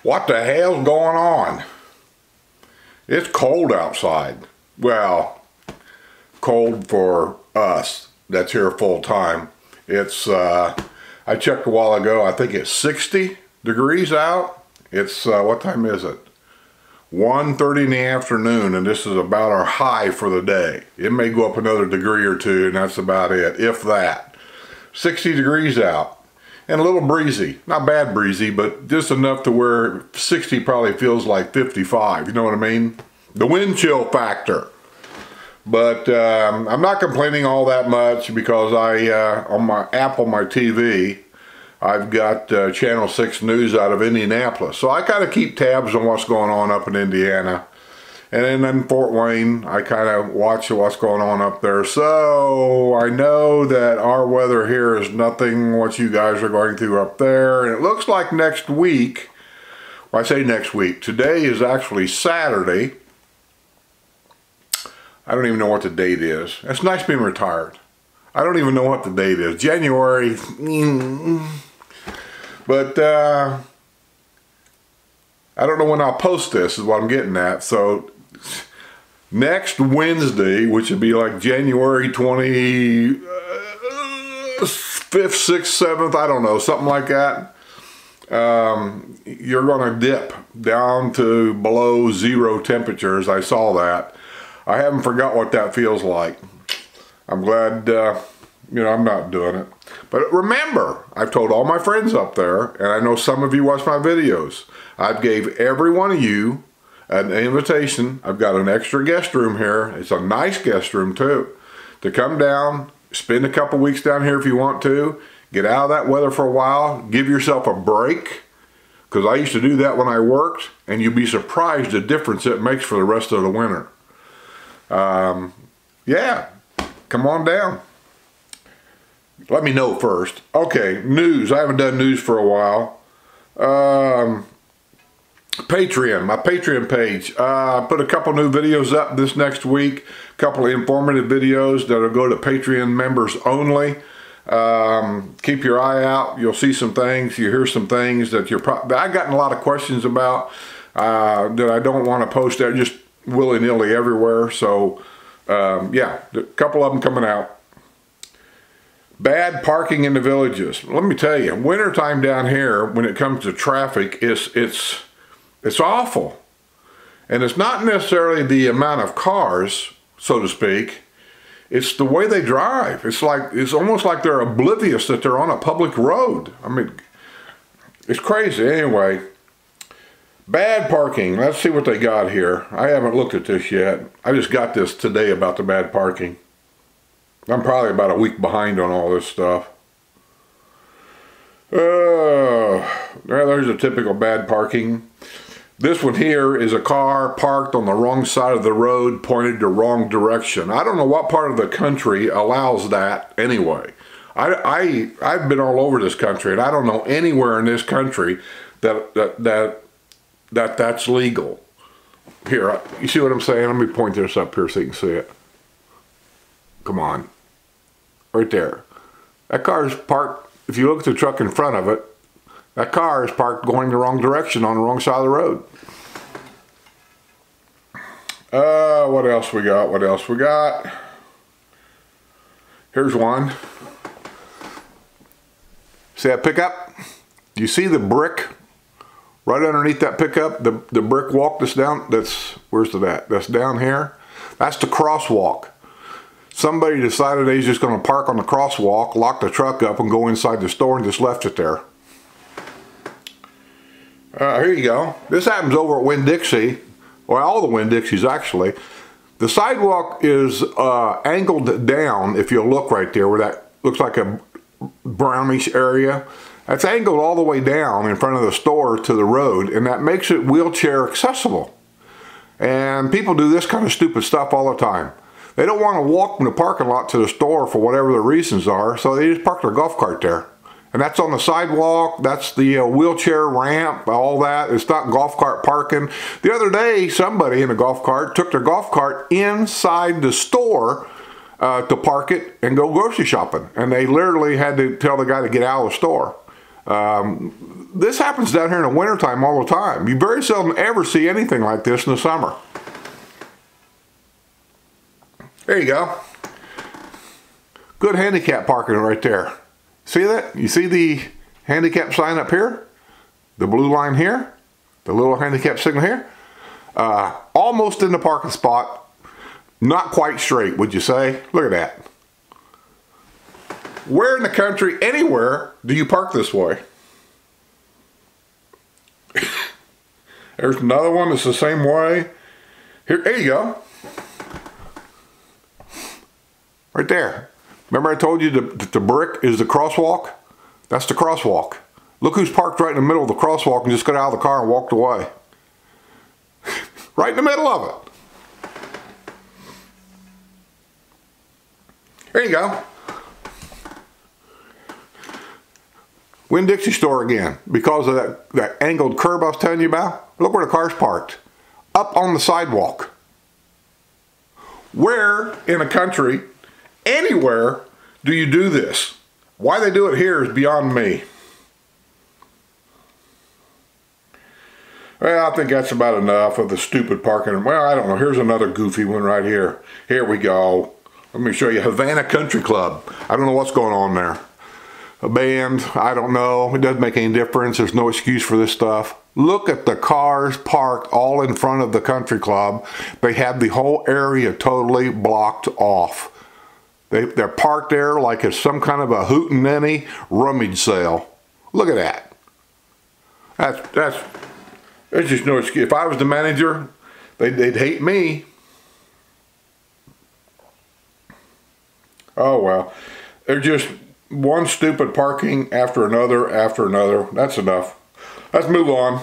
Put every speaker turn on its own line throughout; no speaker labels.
What the hell's going on? It's cold outside. Well, cold for us that's here full time. It's, I checked a while ago, I think it's 60 degrees out. It's, what time is it? 1:30 in the afternoon, and this is about our high for the day. It may go up another degree or two, and that's about it, if that. 60 degrees out. And a little breezy, not bad breezy, but just enough to where 60 probably feels like 55, you know what I mean? The wind chill factor. But I'm not complaining all that much because on my app on my TV, I've got Channel 6 News out of Indianapolis. So I kind of keep tabs on what's going on up in Indiana. And then in Fort Wayne, I kind of watch what's going on up there. So I know that our weather here is nothing what you guys are going through up there. And it looks like next week, well, I say next week, today is actually Saturday. I don't even know what the date is. It's nice being retired. I don't even know what the date is. January. But I don't know when I'll post this is what I'm getting at. So next Wednesday, which would be like January 25th, 6th, 7th, I don't know, something like that. You're going to dip down to below 0 temperatures. I saw that. I haven't forgot what that feels like. I'm glad, you know, I'm not doing it. But remember, I've told all my friends up there, and I know some of you watch my videos, I've gave every one of you an invitation. I've got an extra guest room here. It's a nice guest room too. To come down, spend a couple weeks down here if you want to, get out of that weather for a while, give yourself a break, because I used to do that when I worked, and you'd be surprised the difference it makes for the rest of the winter. Yeah, come on down. Let me know first. Okay, news. I haven't done news for a while. Patreon, my Patreon page. I put a couple new videos up this next week. A couple of informative videos that'll go to Patreon members only. Keep your eye out. You'll see some things. You hear some things that I've gotten a lot of questions about that I don't want to post there just willy-nilly everywhere. So, yeah, a couple of them coming out. Bad parking in the villages. Let me tell you, wintertime down here, when it comes to traffic, it's awful. And it's not necessarily the amount of cars, so to speak. It's the way they drive. It's almost like they're oblivious that they're on a public road. I mean, it's crazy. Anyway, bad parking. Let's see what they got here. I haven't looked at this yet. I just got this today about the bad parking. I'm probably about a week behind on all this stuff. There's a typical bad parking. This one here is a car parked on the wrong side of the road, pointed the wrong direction. I don't know what part of the country allows that anyway. I've been all over this country, and I don't know anywhere in this country that's legal. Here, you see what I'm saying? Let me point this up here so you can see it. Come on. Right there. That car is parked, if you look at the truck in front of it, that car is parked going the wrong direction on the wrong side of the road. What else we got? What else we got? Here's one. See that pickup? You see the brick right underneath that pickup? The brick walk that's down, where's that? That's down here. That's the crosswalk. Somebody decided they was just going to park on the crosswalk, lock the truck up, and go inside the store and just left it there. Here you go. This happens over at Winn-Dixie. Well, all the Winn-Dixies actually. The sidewalk is angled down, if you look right there, where that looks like a brownish area. That's angled all the way down in front of the store to the road, and that makes it wheelchair accessible. And people do this kind of stupid stuff all the time. They don't want to walk from the parking lot to the store for whatever the reasons are, so they just park their golf cart there. And that's on the sidewalk, that's the wheelchair ramp, all that. It's not golf cart parking. The other day, somebody in a golf cart took their golf cart inside the store to park it and go grocery shopping. And they literally had to tell the guy to get out of the store. This happens down here in the wintertime all the time. You very seldom ever see anything like this in the summer. There you go. Good handicap parking right there. See that? You see the handicap sign up here? The blue line here? The little handicap signal here? Almost in the parking spot. Not quite straight, would you say? Look at that. Where in the country, anywhere, do you park this way? There's another one that's the same way. Here, there you go. Right there. Remember I told you the brick is the crosswalk? That's the crosswalk. Look who's parked right in the middle of the crosswalk and just got out of the car and walked away. Right in the middle of it. There you go. Winn-Dixie store again. Because of that angled curb I was telling you about. Look where the car's parked. Up on the sidewalk. Where in the country, anywhere, do you do this? Why they do it here is beyond me. Well, I think that's about enough of the stupid parking. Well, I don't know. Here's another goofy one right here. Here we go. Let me show you Havana Country Club. I don't know what's going on there. A band, I don't know. It doesn't make any difference. There's no excuse for this stuff. Look at the cars parked all in front of the country club. They have the whole area totally blocked off. They're parked there like it's some kind of a hootenanny rummage sale. Look at that. There's just no excuse. If I was the manager, they'd hate me. Oh well. They're just one stupid parking after another after another. That's enough. Let's move on.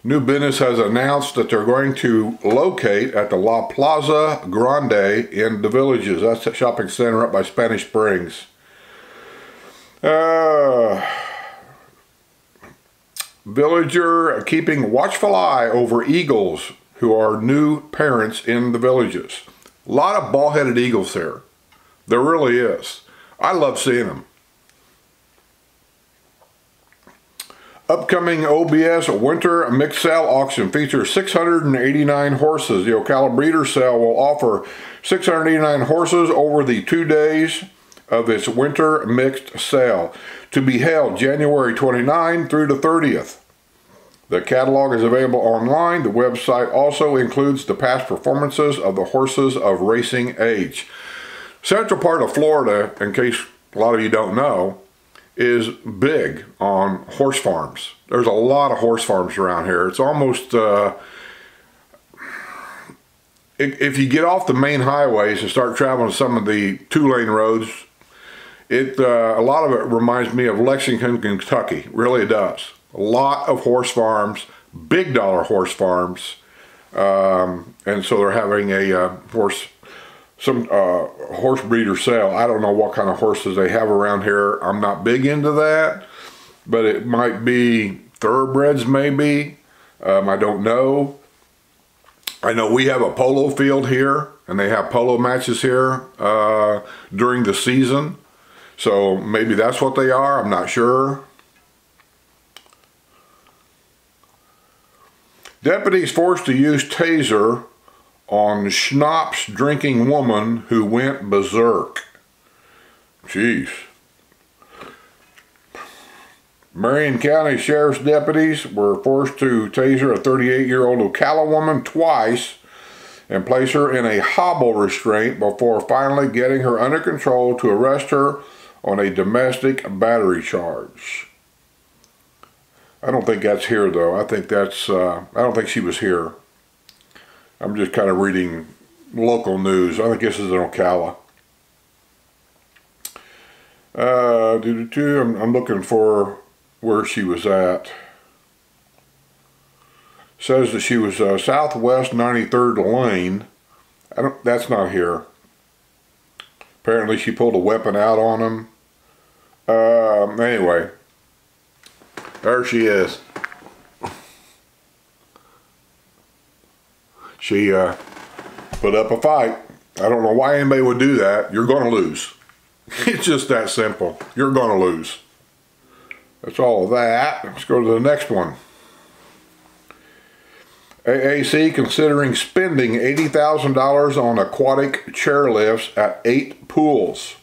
New business has announced that they're going to locate at the La Plaza Grande in the Villages. That's a shopping center up by Spanish Springs. Villager keeping watchful eye over eagles who are new parents in the Villages. A lot of bald-headed eagles there. There really is. I love seeing them. Upcoming OBS Winter Mixed Sale Auction features 689 horses. The Ocala Breeder Sale will offer 689 horses over the 2 days of its Winter Mixed Sale, to be held January 29 through the 30th. The catalog is available online. The website also includes the past performances of the horses of racing age. Central part of Florida, in case a lot of you don't know, is big on horse farms. There's a lot of horse farms around here. It's almost, if you get off the main highways and start traveling some of the 2-lane roads, a lot of it reminds me of Lexington, Kentucky. Really it does. A lot of horse farms, big dollar horse farms, and so they're having a horse breeder sale. I don't know what kind of horses they have around here. I'm not big into that, but it might be thoroughbreds maybe. I don't know. I know we have a polo field here, and they have polo matches here during the season. So maybe that's what they are. I'm not sure. Deputies forced to use taser on schnapps drinking woman who went berserk. Jeez. Marion County Sheriff's deputies were forced to taser a 38-year-old Ocala woman twice and place her in a hobble restraint before finally getting her under control to arrest her on a domestic battery charge. I don't think that's here though. I think that's, I don't think she was here. I'm just kind of reading local news. I think this is in Ocala. I'm looking for where she was at. Says that she was Southwest 93rd Lane. That's not here. Apparently she pulled a weapon out on him. Anyway, there she is. She put up a fight. I don't know why anybody would do that. You're going to lose. It's just that simple. You're going to lose. That's all of that. Let's go to the next one. AAC considering spending $80,000 on aquatic chairlifts at 8 pools.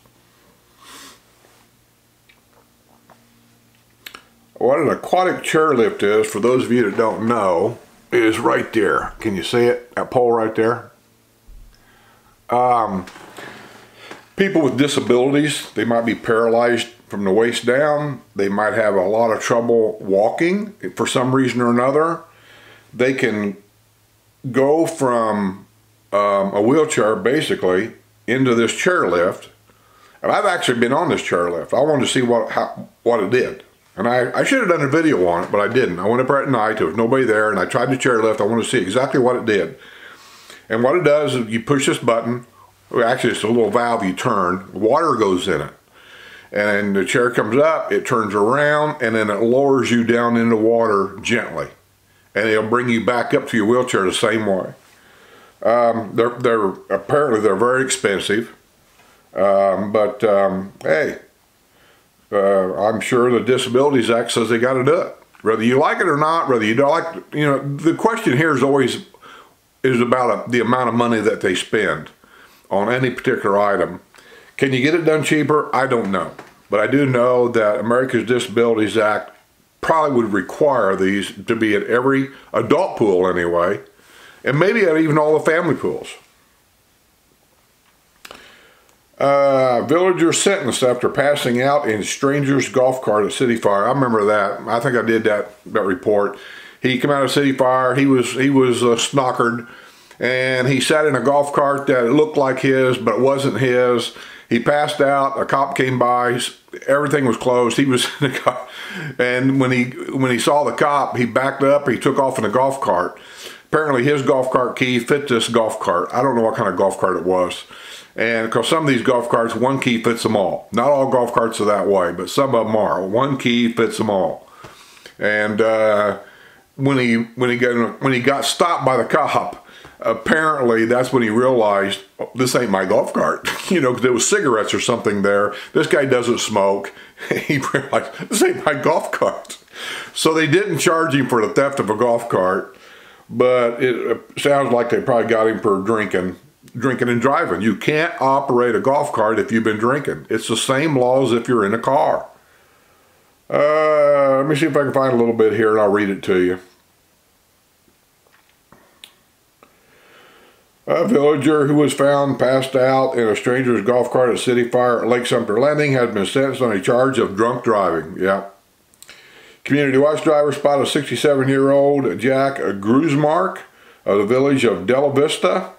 What an aquatic chairlift is, for those of you that don't know, is right there. Can you see it? That pole right there? People with disabilities, they might be paralyzed from the waist down. They might have a lot of trouble walking for some reason or another. They can go from a wheelchair basically into this chairlift. And I've actually been on this chairlift. I wanted to see what it did. And I should have done a video on it, but I didn't. I went up right at night, there was nobody there, and I tried the chairlift. I wanted to see exactly what it did. And what it does is you push this button, actually it's a little valve you turn, water goes in it. And the chair comes up, it turns around, and then it lowers you down into water gently. And it'll bring you back up to your wheelchair the same way. Apparently they're very expensive. Hey, I'm sure the Disabilities Act says they got to do it. Whether you like it or not, whether you don't like, the question here is always about the amount of money that they spend on any particular item. Can you get it done cheaper? I don't know. But I do know that America's Disabilities Act probably would require these to be at every adult pool anyway, and maybe at even all the family pools. Villager sentenced after passing out in stranger's golf cart at City Fire. I remember that. I think I did that report. He came out of City Fire. He was snockered, and he sat in a golf cart that looked like his, but it wasn't his. He passed out. A cop came by. Everything was closed. He was in the car, and when he saw the cop, he backed up. He took off in a golf cart. Apparently, his golf cart key fit this golf cart. I don't know what kind of golf cart it was. And because some of these golf carts, one key fits them all. Not all golf carts are that way, but some of them are. One key fits them all. And when he got stopped by the cop, apparently that's when he realized, oh, this ain't my golf cart. Because there was cigarettes or something there. This guy doesn't smoke. He realized, this ain't my golf cart. So they didn't charge him for the theft of a golf cart, but it sounds like they probably got him for drinking and driving. You can't operate a golf cart if you've been drinking. It's the same law as if you're in a car. Let me see if I can find a little bit here and I'll read it to you. A villager who was found passed out in a stranger's golf cart at City Fire at Lake Sumter Landing has been sentenced on a charge of drunk driving. Yeah. Community watch driver spotted a 67-year-old Jack Gruzmark of the village of Della Vista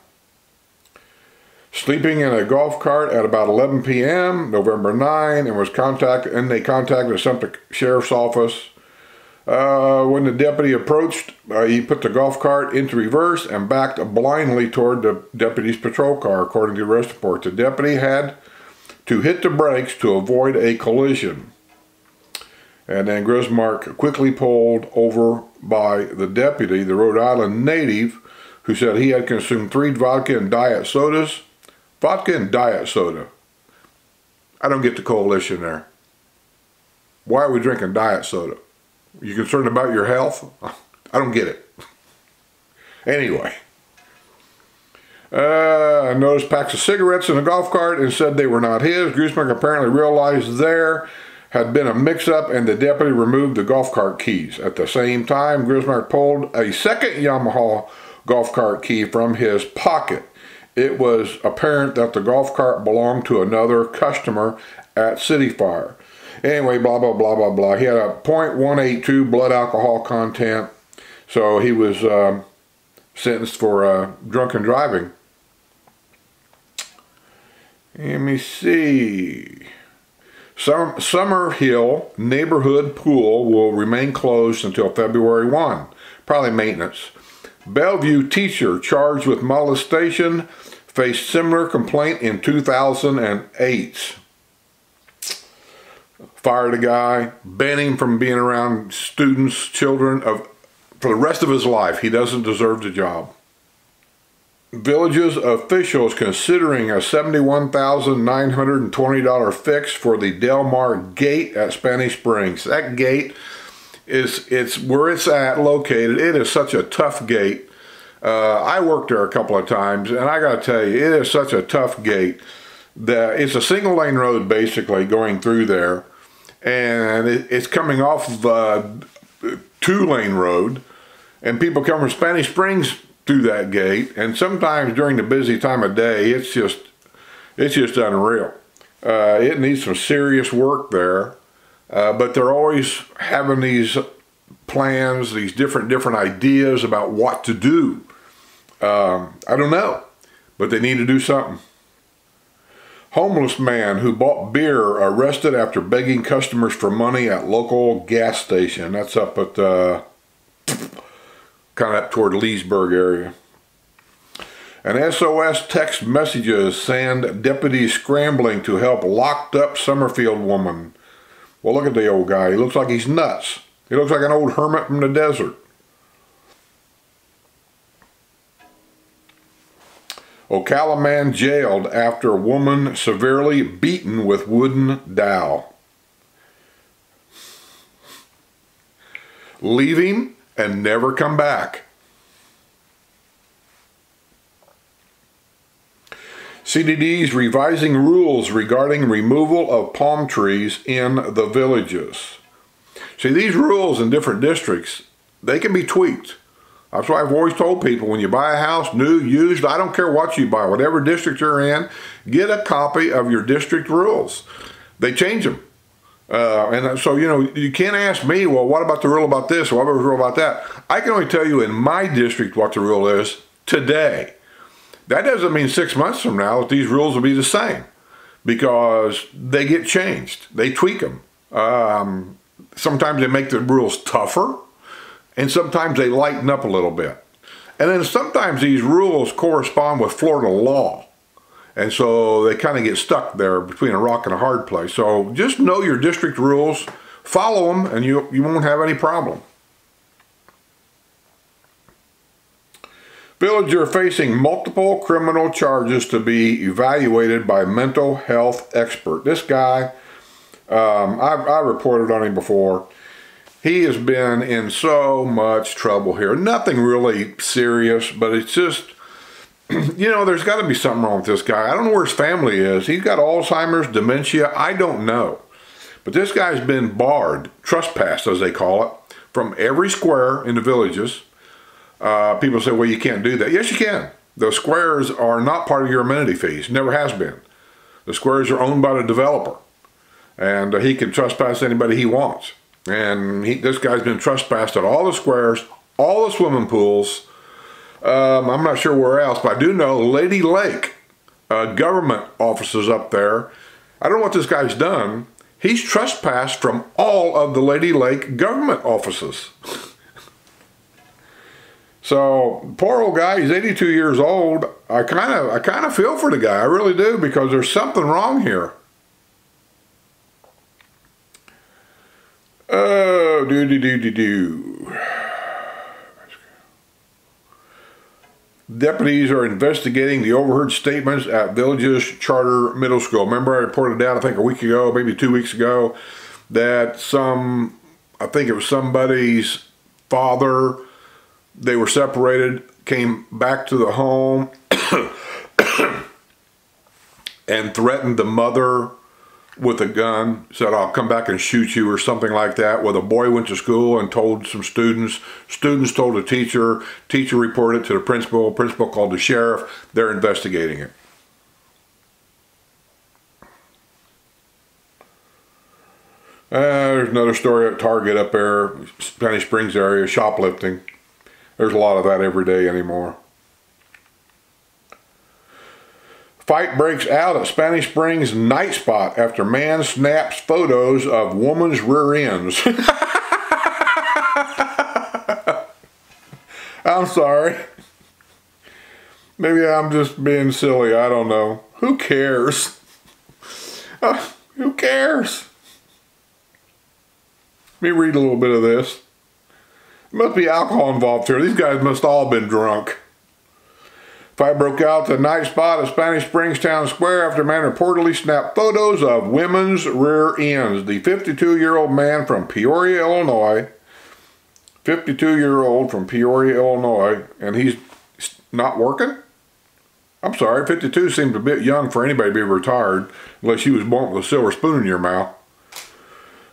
sleeping in a golf cart at about 11 p.m. November 9, and they contacted the Sumter Sheriff's Office. When the deputy approached, he put the golf cart into reverse and backed blindly toward the deputy's patrol car, according to the arrest report. The deputy had to hit the brakes to avoid a collision. And then Gruzmark quickly pulled over by the deputy, the Rhode Island native, who said he had consumed 3 vodka and diet sodas. Vodka and diet soda. I don't get the coalition there. Why are we drinking diet soda? Are you concerned about your health? I don't get it. Anyway. I noticed packs of cigarettes in the golf cart and said they were not his. Gruzmark apparently realized there had been a mix-up and the deputy removed the golf cart keys. At the same time, Gruzmark pulled a second Yamaha golf cart key from his pocket. It was apparent that the golf cart belonged to another customer at City Fire. Anyway, blah, blah, blah, blah, blah. He had a .182 blood alcohol content, so he was sentenced for drunken driving. Let me see. Summer Hill neighborhood pool will remain closed until February 1. Probably maintenance. Bellevue teacher charged with molestation faced similar complaint in 2008. Fired a guy, banned him from being around students, children for the rest of his life. He doesn't deserve the job. Village's officials considering a $71,920 fix for the Del Mar Gate at Spanish Springs. That gate it's where it's located. It is such a tough gate. I worked there a couple of times, and I got to tell you, it is such a tough gate. It's a single lane road basically going through there, and it's coming off of a 2-lane road, and people come from Spanish Springs through that gate, and sometimes during the busy time of day, it's just unreal. It needs some serious work there, but they're always having these plans, these different ideas about what to do. I don't know, but they need to do something. Homeless man who bought beer arrested after begging customers for money at local gas station. That's up at kind of up toward Leesburg area. And SOS text messages send deputies scrambling to help locked up Summerfield woman. Well, look at the old guy. He looks like he's nuts. He looks like an old hermit from the desert. Ocala man jailed after woman severely beaten with wooden dowel. Leaving and never come back. CDD's revising rules regarding removal of palm trees in the villages. See, these rules in different districts, they can be tweaked. That's why I've always told people, when you buy a house, new, used, I don't care what you buy, whatever district you're in, get a copy of your district rules. They change them. And so, you know, you can't ask me, well, what about the rule about this? Or what about the rule about that? I can only tell you in my district what the rule is today. That doesn't mean 6 months from now that these rules will be the same, because they get changed. They tweak them. Sometimes they make the rules tougher, and sometimes they lighten up a little bit. And then sometimes these rules correspond with Florida law. And so they kind of get stuck there between a rock and a hard place. So just know your district rules, follow them, and you won't have any problem. Villager facing multiple criminal charges to be evaluated by mental health expert. This guy, I reported on him before. He has been in so much trouble here. Nothing really serious, but it's just, you know, there's got to be something wrong with this guy. I don't know where his family is. He's got Alzheimer's, dementia, I don't know. But this guy's been barred, trespassed as they call it, from every square in the villages. People say, well, you can't do that. Yes, you can. The squares are not part of your amenity fees. Never has been. The squares are owned by the developer. And he can trespass anybody he wants. And this guy's been trespassed at all the squares, all the swimming pools. I'm not sure where else, but I do know Lady Lake, government offices up there. I don't know what this guy's done. He's trespassed from all of the Lady Lake government offices. So, poor old guy, he's 82 years old. I kind of feel for the guy, I really do, because there's something wrong here. Oh, Deputies are investigating the overheard statements at Villages Charter Middle School. Remember I reported out, I think a week ago, maybe 2 weeks ago, that I think it was somebody's father, they were separated, came back to the home and threatened the mother with a gun, said, I'll come back and shoot you or something like that. Well, the boy went to school and told some students. Students told a teacher. Teacher reported it to the principal. Principal called the sheriff. They're investigating it. There's another story at Target up there, Spanish Springs area, shoplifting. There's a lot of that every day anymore. Fight breaks out at Spanish Springs night spot after man snaps photos of woman's rear ends. I'm sorry. Maybe I'm just being silly. I don't know. Who cares? Who cares? Let me read a little bit of this. There must be alcohol involved here. These guys must all have been drunk. Fight broke out at the night spot at Spanish Springs Town Square after a man reportedly snapped photos of women's rear ends. The 52-year-old man from Peoria, Illinois, 52-year-old from Peoria, Illinois, and he's not working? I'm sorry, 52 seems a bit young for anybody to be retired, unless you was born with a silver spoon in your mouth.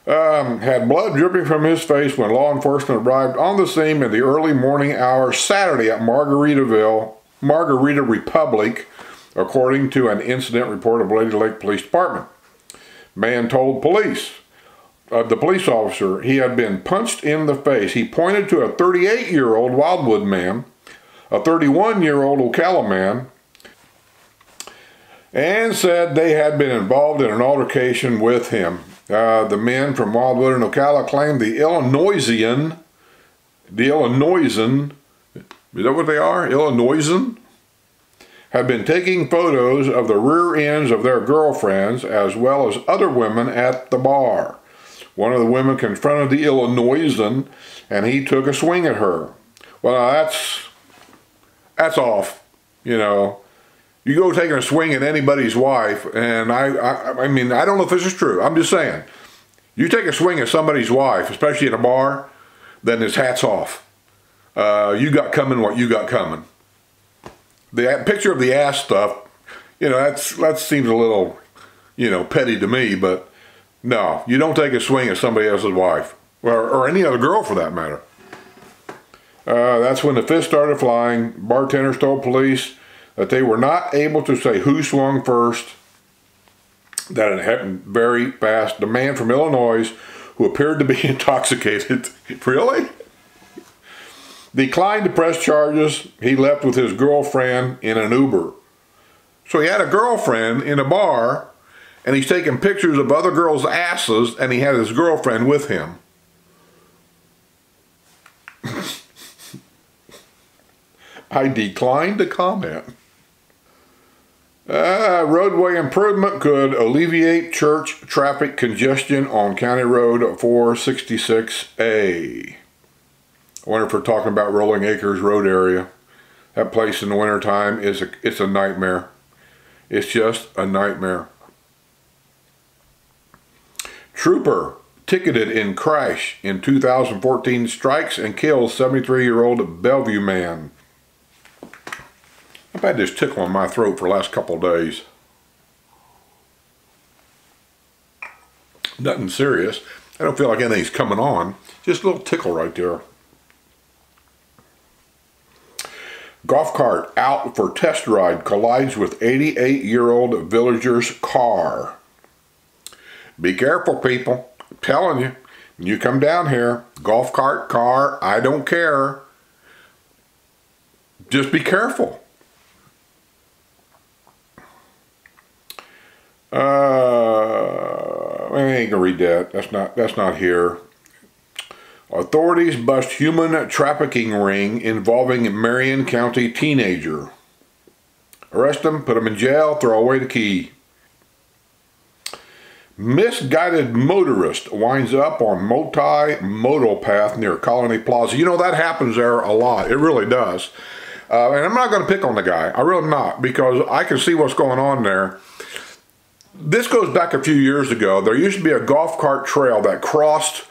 Had blood dripping from his face when law enforcement arrived on the scene in the early morning hours Saturday at Margarita Republic, according to an incident report of Lady Lake Police Department. Man told the police officer he had been punched in the face. He pointed to a 38-year-old Wildwood man, a 31-year-old Ocala man, and said they had been involved in an altercation with him. The men from Wildwood and Ocala claimed the Illinoisan, is that what they are? Illinoisan? Had been taking photos of the rear ends of their girlfriends as well as other women at the bar. One of the women confronted the Illinoisan and he took a swing at her. Well, that's off, you know. You go taking a swing at anybody's wife, and I mean, I don't know if this is true. I'm just saying. You take a swing at somebody's wife, especially in a bar, then his hat's off. You got coming what you got coming. The picture of the ass stuff, you know, that seems a little, you know, petty to me, but no, you don't take a swing at somebody else's wife, or any other girl for that matter. That's when the fist started flying. Bartenders told police that they were not able to say who swung first, that it happened very fast. The man from Illinois, who appeared to be intoxicated, really? Declined to press charges. He left with his girlfriend in an Uber. So he had a girlfriend in a bar, and he's taking pictures of other girls' asses, and he had his girlfriend with him. I declined to comment. Roadway improvement could alleviate church traffic congestion on County Road 466A. I wonder if we're talking about Rolling Acres Road area. That place in the wintertime it's a nightmare. It's just a nightmare. Trooper ticketed in crash in 2014 strikes and kills 73-year-old Bellevue man. I've had this tickle in my throat for the last couple of days. Nothing serious. I don't feel like anything's coming on. Just a little tickle right there. Golf cart out for test ride collides with 88-year-old villager's car. Be careful, people. I'm telling you. When you come down here, golf cart, car, I don't care. Just be careful. I ain't gonna read that. That's not here. Authorities bust human trafficking ring involving Marion County teenager. Arrest him, put him in jail, throw away the key. Misguided motorist winds up on multi-modal path near Colony Plaza. You know, that happens there a lot. It really does. And I'm not going to pick on the guy. I really am not, because I can see what's going on there. This goes back a few years ago. There used to be a golf cart trail that crossed,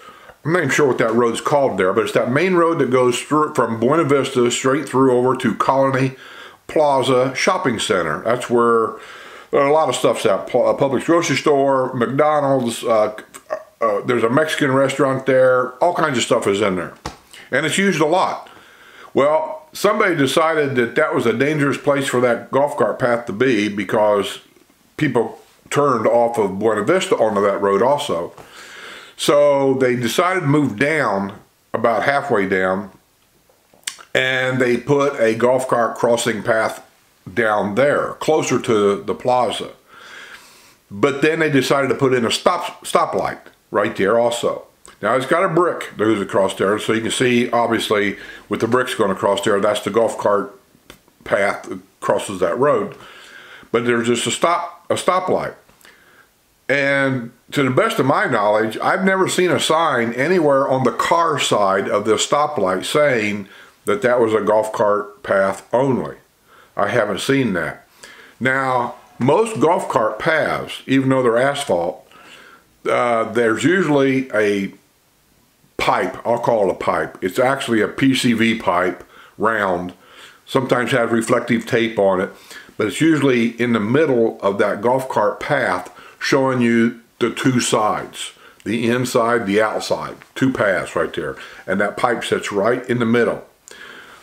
I'm not even sure what that road's called there, but it's that main road that goes through from Buena Vista straight through over to Colony Plaza Shopping Center. That's where a lot of stuff's at. A Publix grocery store, McDonald's, there's a Mexican restaurant there. All kinds of stuff is in there. And it's used a lot. Well, somebody decided that that was a dangerous place for that golf cart path to be because people turned off of Buena Vista onto that road also. So they decided to move down, about halfway down, and they put a golf cart crossing path down there, closer to the plaza. But then they decided to put in a stoplight right there also. Now it's got a brick that goes across there, so you can see, obviously, with the bricks going across there, that's the golf cart path that crosses that road. But there's just a stoplight. And to the best of my knowledge, I've never seen a sign anywhere on the car side of the stoplight saying that that was a golf cart path only. I haven't seen that. Now, most golf cart paths, even though they're asphalt, there's usually a pipe. I'll call it a pipe. It's actually a PCV pipe, round. Sometimes has reflective tape on it, but it's usually in the middle of that golf cart path, showing you the two sides, the inside, the outside, two paths right there. And that pipe sits right in the middle.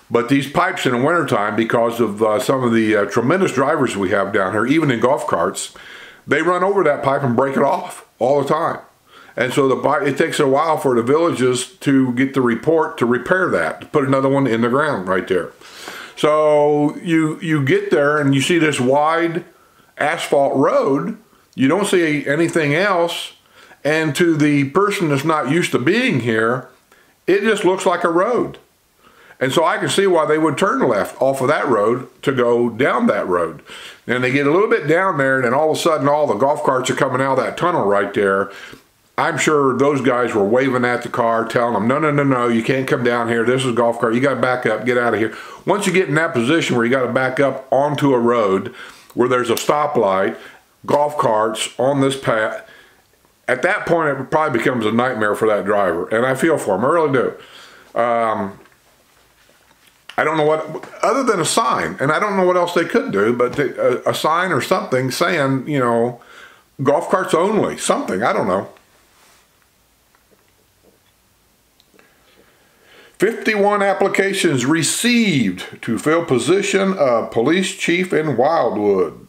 But these pipes in the wintertime, because of some of the tremendous drivers we have down here, even in golf carts, they run over that pipe and break it off all the time. And so it takes a while for the villages to get the report to repair that, to put another one in the ground right there. So you get there and you see this wide asphalt road. You don't see anything else. And to the person that's not used to being here, it just looks like a road. And so I can see why they would turn left off of that road to go down that road. And they get a little bit down there, and then all of a sudden all the golf carts are coming out of that tunnel right there. I'm sure those guys were waving at the car, telling them, no, no, no, no, you can't come down here. This is a golf cart. You got to back up, get out of here. Once you get in that position where you got to back up onto a road where there's a stoplight, golf carts on this path, at that point it probably becomes a nightmare for that driver. And I feel for him, I really do. I don't know what, other than a sign, and I don't know what else they could do, but a sign or something saying, you know, golf carts only, something, I don't know. 51 applications received to fill position of police chief in Wildwood.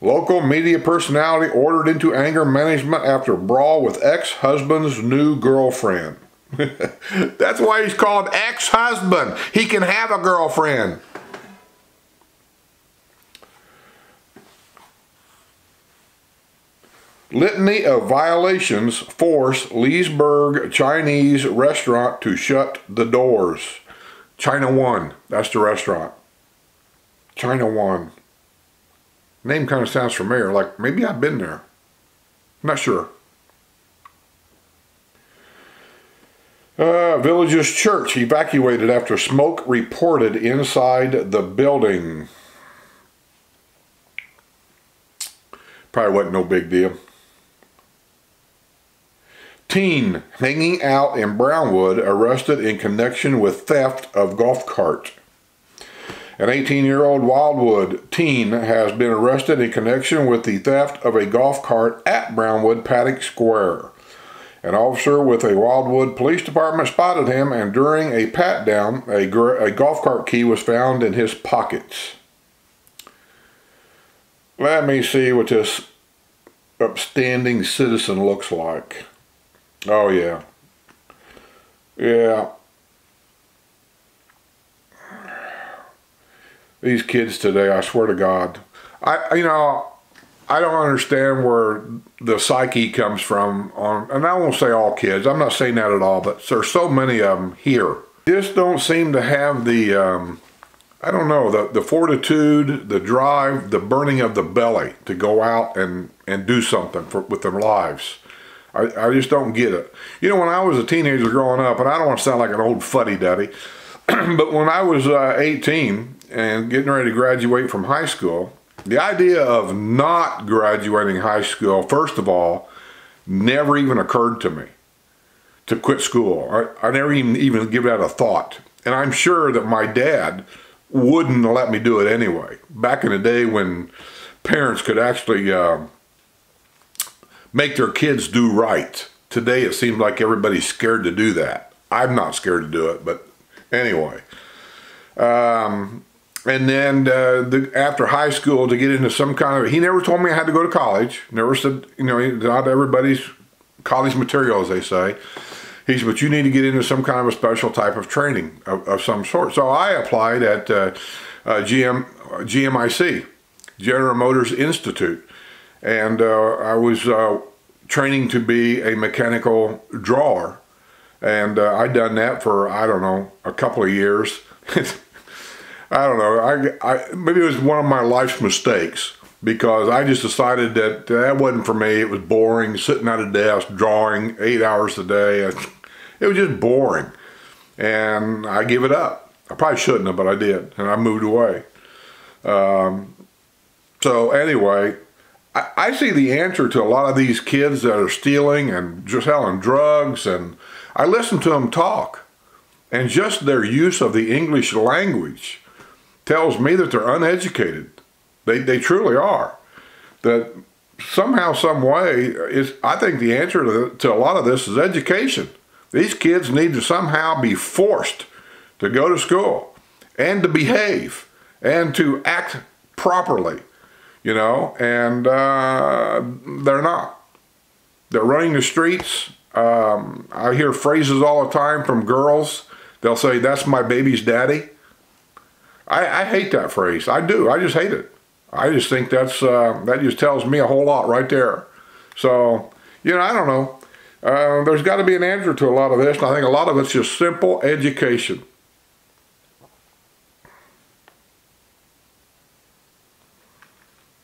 Local media personality ordered into anger management after brawl with ex-husband's new girlfriend. That's why he's called ex-husband. He can have a girlfriend. Litany of violations force Leesburg Chinese restaurant to shut the doors. China One, that's the restaurant. China One. Name kind of sounds familiar, like maybe I've been there. I'm not sure. Village's church evacuated after smoke reported inside the building. Probably wasn't no big deal. Teen hanging out in Brownwood arrested in connection with theft of golf cart. An 18-year-old Wildwood teen has been arrested in connection with the theft of a golf cart at Brownwood Paddock Square. An officer with a Wildwood Police Department spotted him, and during a pat-down, a golf cart key was found in his pockets. Let me see what this upstanding citizen looks like. Oh, yeah. Yeah. These kids today, I swear to God. You know, I don't understand where the psyche comes from and I won't say all kids, I'm not saying that at all, but there's so many of them here. Just don't seem to have the, I don't know, the fortitude, the drive, the burning of the belly to go out and do something with their lives. I just don't get it. You know, when I was a teenager growing up, and I don't want to sound like an old fuddy-duddy, but when I was 18 and getting ready to graduate from high school, the idea of not graduating high school, first of all, never even occurred to me to quit school. I never even give that a thought. And I'm sure that my dad wouldn't let me do it anyway. Back in the day when parents could actually make their kids do right. Today it seems like everybody's scared to do that. I'm not scared to do it, but anyway. And then after high school to get into some kind of, he never told me I had to go to college. Never said, you know, not everybody's college material, as they say. He said, but you need to get into some kind of a special type of training of some sort. So I applied at GMIC, General Motors Institute. And I was training to be a mechanical drawer. And I'd done that for, I don't know, a couple of years. I don't know, maybe it was one of my life's mistakes, because I just decided that that wasn't for me. It was boring, sitting at a desk, drawing 8 hours a day. It was just boring. And I gave it up. I probably shouldn't have, but I did, and I moved away. So anyway, I see the answer to a lot of these kids that are stealing and just selling drugs, and I listen to them talk, and just their use of the English language tells me that they're uneducated. They truly are. That somehow, some way, I think the answer to a lot of this is education. These kids need to somehow be forced to go to school and to behave and to act properly, you know, and they're not. They're running the streets. I hear phrases all the time from girls. They'll say, "That's my baby's daddy." I hate that phrase. I do. I just hate it. I just think that just tells me a whole lot right there. So, you know, I don't know. There's got to be an answer to a lot of this, and I think a lot of it's just simple education.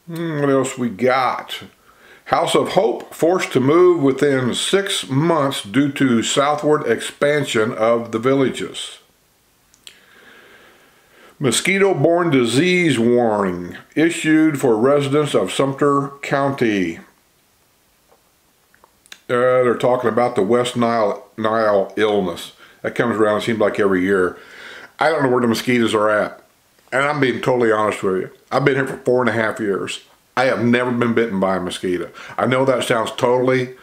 What else we got? House of Hope forced to move within 6 months due to southward expansion of the villages. Mosquito-borne disease warning issued for residents of Sumter County. They're talking about the West Nile illness. That comes around, it seems like every year. I don't know where the mosquitoes are at. And I'm being totally honest with you. I've been here for 4.5 years. I have never been bitten by a mosquito. I know that sounds totally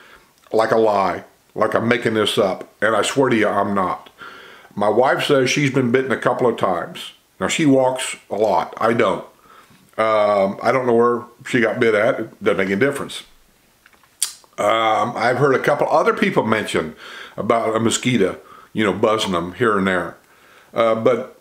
like a lie, like I'm making this up. And I swear to you, I'm not. My wife says she's been bitten a couple of times. Now, she walks a lot. I don't. I don't know where she got bit at. It doesn't make any difference. I've heard a couple other people mention about a mosquito, you know, buzzing them here and there. But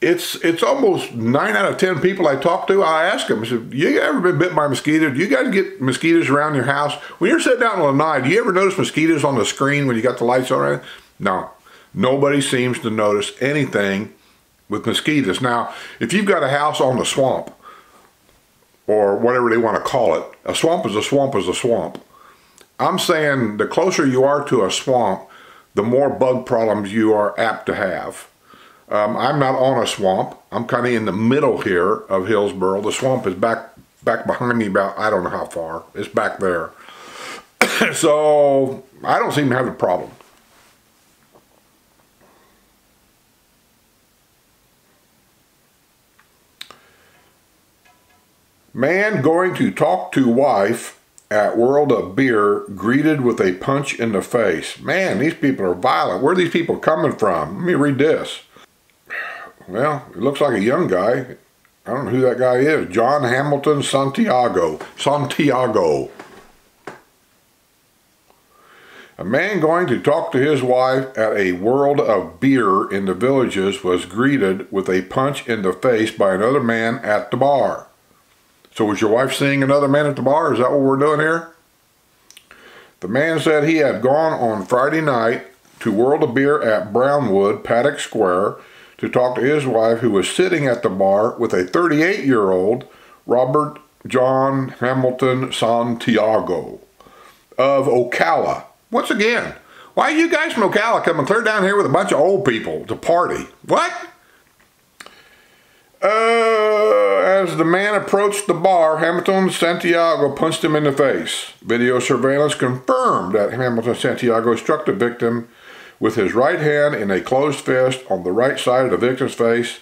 it's almost 9 out of 10 people I talk to, I ask them, I said, you ever been bitten by a mosquito? Do you guys get mosquitoes around your house? When you're sitting out in the night, do you ever notice mosquitoes on the screen when you got the lights on? No. Nobody seems to notice anything with mosquitoes. Now, if you've got a house on the swamp, or whatever they want to call it, a swamp is a swamp is a swamp. I'm saying the closer you are to a swamp, the more bug problems you are apt to have. I'm not on a swamp. I'm kind of in the middle here of Hillsboro. The swamp is back behind me about, I don't know how far. It's back there. So I don't seem to have a problem. Man going to talk to wife at World of Beer greeted with a punch in the face. Man, these people are violent. Where are these people coming from? Let me read this. Well, it looks like a young guy. I don't know who that guy is. John Hamilton Santiago. A man going to talk to his wife at a World of Beer in the Villages was greeted with a punch in the face by another man at the bar. So was your wife seeing another man at the bar? Is that what we're doing here? The man said he had gone on Friday night to World of Beer at Brownwood, Paddock Square, to talk to his wife, who was sitting at the bar with a 38-year-old Robert John Hamilton Santiago of Ocala. Once again, why are you guys from Ocala coming clear down here with a bunch of old people to party? What? As the man approached the bar, Hamilton Santiago punched him in the face. Video surveillance confirmed that Hamilton Santiago struck the victim with his right hand in a closed fist on the right side of the victim's face.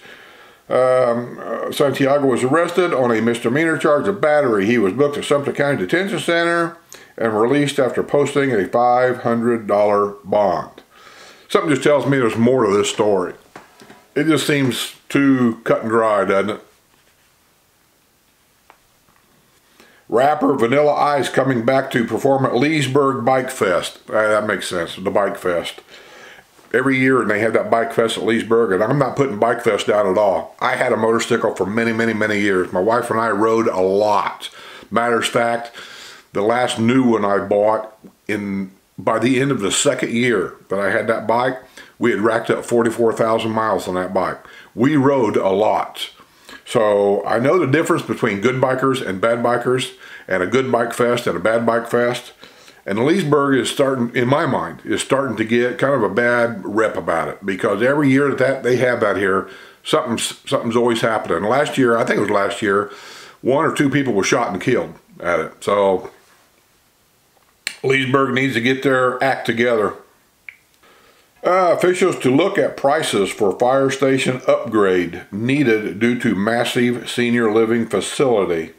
Santiago was arrested on a misdemeanor charge of battery. He was booked at Sumter County Detention Center and released after posting a $500 bond. Something just tells me there's more to this story. It just seems too cut and dry, doesn't it? Rapper Vanilla Ice coming back to perform at Leesburg Bike Fest. That makes sense, the Bike Fest. Every year they have that Bike Fest at Leesburg, and I'm not putting Bike Fest down at all. I had a motorcycle for many, many, many years. My wife and I rode a lot. Matter of fact, the last new one I bought, by the end of the second year that I had that bike, we had racked up 44,000 miles on that bike. We rode a lot. So I know the difference between good bikers and bad bikers, and a good bike fest and a bad bike fest. And Leesburg is starting, in my mind, is starting to get kind of a bad rep about it, because every year that they have that here, something's always happening. Last year, I think it was last year, 1 or 2 people were shot and killed at it. So Leesburg needs to get their act together. Officials to look at prices for fire station upgrade needed due to massive senior living facility.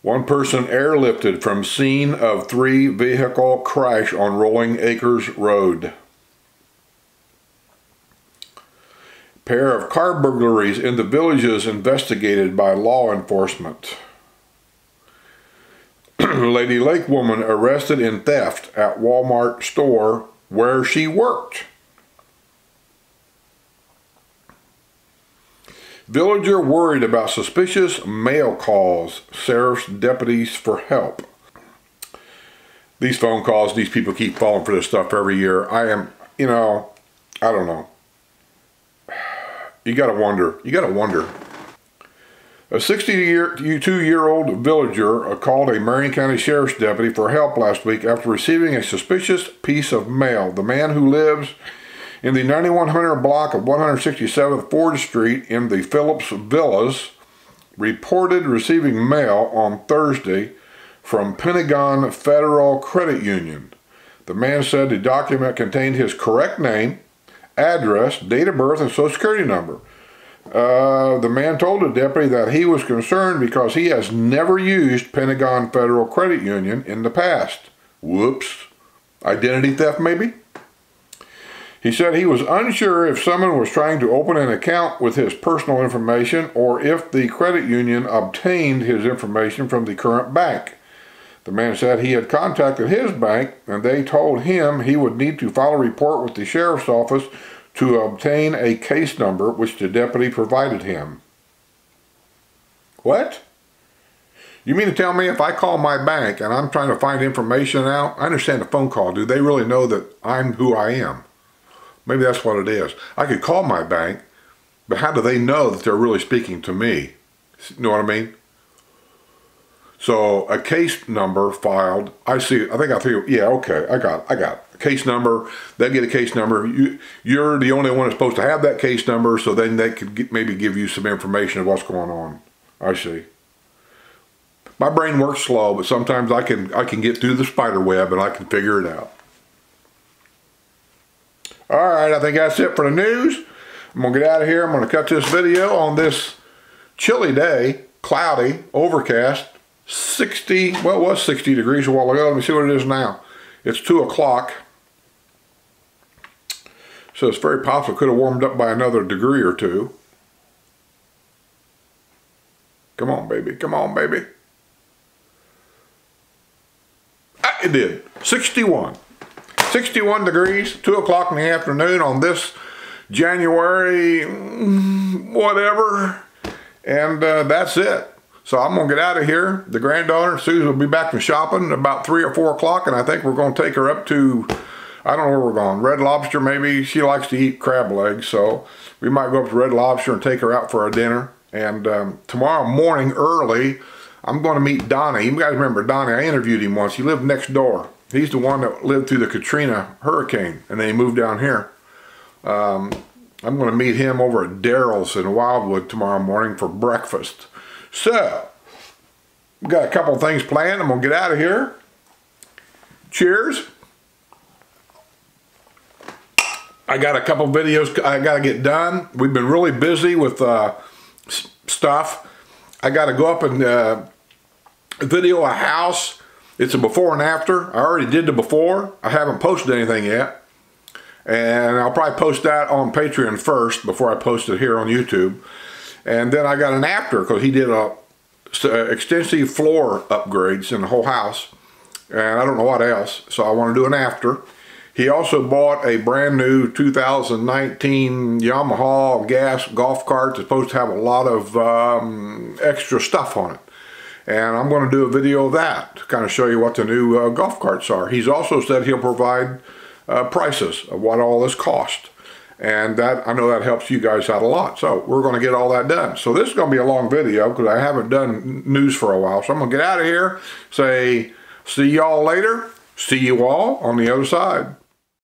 One person airlifted from scene of 3-vehicle crash on Rolling Acres Road. Pair of car burglaries in the villages investigated by law enforcement. Lady Lake woman arrested in theft at Walmart store where she worked. Villager worried about suspicious mail calls, sheriff's deputies for help. These phone calls, these people keep falling for this stuff every year. I am, I don't know. You gotta wonder. A 62-year-old villager called a Marion County Sheriff's deputy for help last week after receiving a suspicious piece of mail. The man, who lives in the 9100 block of 167th Ford Street in the Phillips Villas, reported receiving mail on Thursday from Pentagon Federal Credit Union. The man said the document contained his correct name, address, date of birth, and social security number. The man told the deputy that he was concerned because he has never used Pentagon Federal Credit Union in the past. Whoops. Identity theft, maybe? He said he was unsure if someone was trying to open an account with his personal information or if the credit union obtained his information from the current bank. The man said he had contacted his bank and they told him he would need to file a report with the sheriff's office to obtain a case number, which the deputy provided him. What? You mean to tell me if I call my bank and I'm trying to find information out, I understand the phone call, do they really know that I'm who I am? Maybe that's what it is. I could call my bank, but how do they know that they're really speaking to me? You know what I mean? So a case number filed, I think, yeah, okay, I got it. Case number, they get a case number. You're the only one that's supposed to have that case number, so then they could maybe give you some information of what's going on. I see. My brain works slow, but sometimes I can get through the spider web and I can figure it out. All right, I think that's it for the news. I'm gonna get out of here. I'm gonna cut this video on this chilly day, cloudy, overcast, 60, well, it was 60 degrees a while ago. Let me see what it is now. It's 2 o'clock. So it's very possible it could have warmed up by another degree or 2. Come on, baby. Come on, baby. Ah, it did. 61. 61 degrees, 2 o'clock in the afternoon on this January, whatever. And that's it. So I'm going to get out of here. The granddaughter, Susan, will be back from shopping about 3 or 4 o'clock, and I think we're going to take her up to, I don't know where we're going, Red Lobster maybe. She likes to eat crab legs, so we might go up to Red Lobster and take her out for a dinner. And tomorrow morning early, I'm going to meet Donnie. You guys remember Donnie? I interviewed him once. He lived next door. He's the one that lived through the Katrina hurricane, and then he moved down here. I'm going to meet him over at Daryl's in Wildwood tomorrow morning for breakfast. So, we've got a couple of things planned. I'm going to get out of here. Cheers. I got a couple videos I got to get done. We've been really busy with stuff. I got to go up and video a house. It's a before and after. I already did the before. I haven't posted anything yet. And I'll probably post that on Patreon first before I post it here on YouTube. And then I got an after, because he did extensive floor upgrades in the whole house. And I don't know what else, so I want to do an after. He also bought a brand new 2019 Yamaha gas golf cart that's supposed to have a lot of extra stuff on it. And I'm going to do a video of that to kind of show you what the new golf carts are. He's also said he'll provide prices of what all this cost. And that, I know that helps you guys out a lot. So we're going to get all that done. So this is going to be a long video because I haven't done news for a while. So I'm going to get out of here, say see y'all later. See you all on the other side.